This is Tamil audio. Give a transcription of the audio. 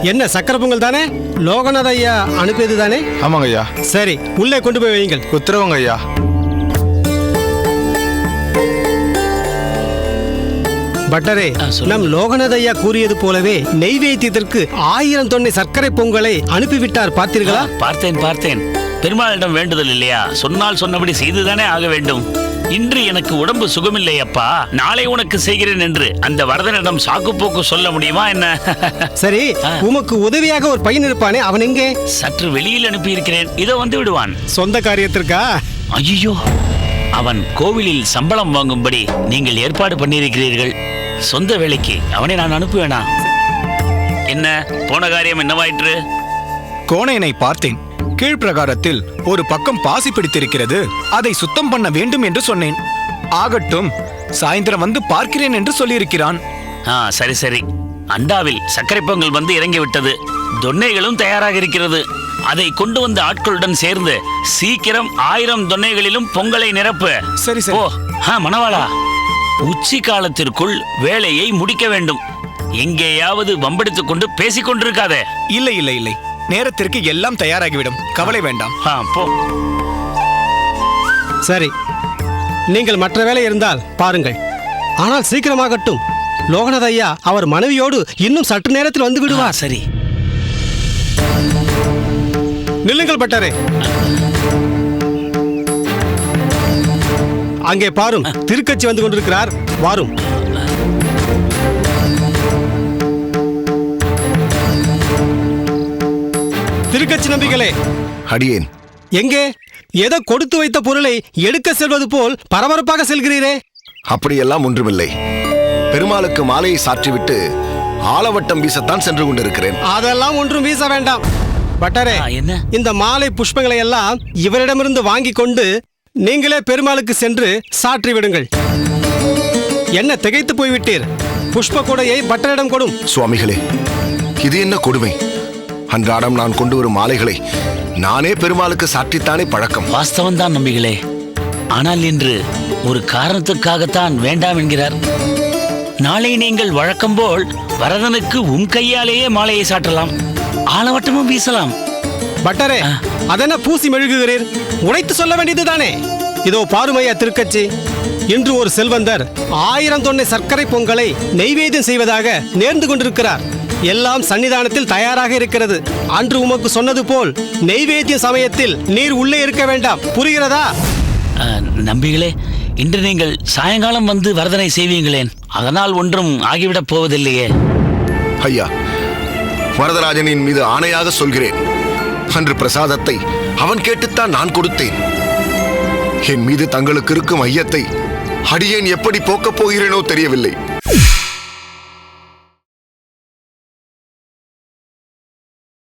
என்ன சக்கரை பொங்கல் தானே? லோகநாத ஐயா அனுப்பியது தானே? ஆமாங்க ஐயா. சரி, உள்ளே கொண்டு போய் வையுங்கள். உத்தரவுங்க ஐயா. பட்டரே, நம் லோகநாத ஐயா கூறியது போலவே நெய்வேத்தியத்திற்கு 1000 தொன்னை சர்க்கரை பொங்கலை அனுப்பிவிட்டார். பார்த்தீர்களா? பார்த்தேன். பெருமாளிடம் வேண்டுதல் இல்லையா? சொன்னால் சொன்னபடி செய்துதானே ஆக வேண்டும். இன்று எனக்கு உடம்பு சுகமில்லை அப்பா, நாளை உனக்கு செய்கிறேன் என்று அந்த வரதனிடம் சாக்கு போக்கு சொல்ல முடியுமா என்ன? சரி, உமக்கு உதவியாக ஒரு பையன் இருப்பானே, அவன் எங்கே? சற்று வெளியில் அனுப்பி இருக்கிறேன், இதோ வந்து விடுவான். சொந்த காரியத்திற்கா? ஐயோ, அவன் கோவிலில் சம்பளம் வாங்கும்படி நீங்கள் ஏற்பாடு பண்ணியிருக்கிறீர்கள். சொந்த வேலைக்கு அவனை நான் அனுப்புவேனா? என்ன போன காரியம் என்னவாயிற்று? கோணையனை பார்த்தேன். கீழ்ப்பிரகாரத்தில் ஒரு பக்கம் பாசி பிடித்திருக்கிறது, அதை சுத்தம் பண்ண வேண்டும் என்று சொன்னேன். ஆகட்டும், சாயந்தரம் வந்து பார்க்கிறேன் என்று சொல்லியிருக்கிறான். சரி. அண்டாவில் சர்க்கரை பொங்கல் வந்து இறங்கிவிட்டது. தொன்னைகளும் தயாராக இருக்கிறது. அதை கொண்டு வந்த ஆட்களுடன் சேர்ந்து சீக்கிரம் 1000 தொன்னைகளிலும் பொங்கலை நிரப்பு. சரி. ஓ மணவாளா, உச்சி காலத்திற்குள் வேலையை முடிக்க வேண்டும். எங்கேயாவது வம்பெடுத்துக் கொண்டு பேசிக் கொண்டிருக்காதே. இல்லை, நேரத்திற்கு எல்லாம் தயாராகிவிடும், கவலை வேண்டாம். போ. சரி, நீங்கள் மற்ற வேலை இருந்தால் பாருங்கள். ஆனால் சீக்கிரமாகட்டும். லோகநாத ஐயா அவர் மனைவியோடு இன்னும் சற்று நேரத்தில் வந்து விடுவார். சரி. நில்லுங்கள் பட்டரே. அங்கே பாரும், திருக்கட்சி வந்து கொண்டிருக்கிறார். வாரும். திருக்கட்சி நம்பிகளே. அடியேன். எங்கே? ஏதோ கொடுத்து வைத்த பொருளை எடுக்க செல்வது போல் பரபரப்பாக செல்கிறீரே? அப்படியெல்லாம் ஒன்றுமில்லை. பெருமாளுக்கு மாலையை சாற்றிவிட்டு ஆலவட்டம் வீசத்தான் சென்று கொண்டிருக்கிறேன். அதெல்லாம் ஒன்றும் வீச வேண்டாம் பட்டரே. இந்த மாலை புஷ்பங்களை எல்லாம் இவரிடமிருந்து வாங்கி கொண்டு நீங்களே பெருமாளுக்கு சென்று சாற்றி விடுங்கள். என்ன திகைத்து போய்விட்டீர்? புஷ்ப கொடையை பட்டரிடம் கொடும். சுவாமிகளே, இது என்ன கொடுமை? அன்றாடம் நான் கொண்டு வரும் மாலைகளை நானே பெருமாளுக்கு சாற்றித்தானே பழக்கம். வாஸ்தவம் தான் நம்பிகளே. ஆனால் இன்று ஒரு காரணத்துக்காகத்தான் வேண்டாம் என்கிறார். நாளை நீங்கள் வழக்கம் போல் வரதனுக்கு உன் கையாலேயே மாலையை சாற்றலாம், ஆலவட்டமும் வீசலாம். பட்டரே, அதென்ன பூசி மெழுகுகிறீர்? உடைத்து சொல்ல வேண்டியதுதானே? இதோ பாருமையா திருக்கட்சி, இன்று ஒரு செல்வந்தர் 1000 தொன்னை சர்க்கரை பொங்கலை நெய்வேத்தியம் செய்வதாக நேர்ந்து கொண்டிருக்கிறார். எல்லாம் சன்னிதானத்தில் தயாராக இருக்கிறது. அன்று உமக்கு சொன்னது போல் நெய்வேத்திய சமயத்தில் நீர் உள்ளே இருக்க வேண்டாம். புரிகிறதா? நம்பிகளே, இன்று நீங்கள் சாயங்காலம் வந்து வரதனை செய்வீங்களேன், அதனால் ஒன்றும் ஆகிவிடப் போவதில்லையே. ஐயா, வரதராஜனின் மீது ஆணையாக சொல்கிறேன், அன்று பிரசாதத்தை அவன் கேட்டுத்தான் நான் கொடுத்தேன். என் மீது தங்களுக்கு இருக்கும் ஐயத்தை அடியேன் எப்படி போக்கப் போகிறேனோ தெரியவில்லை.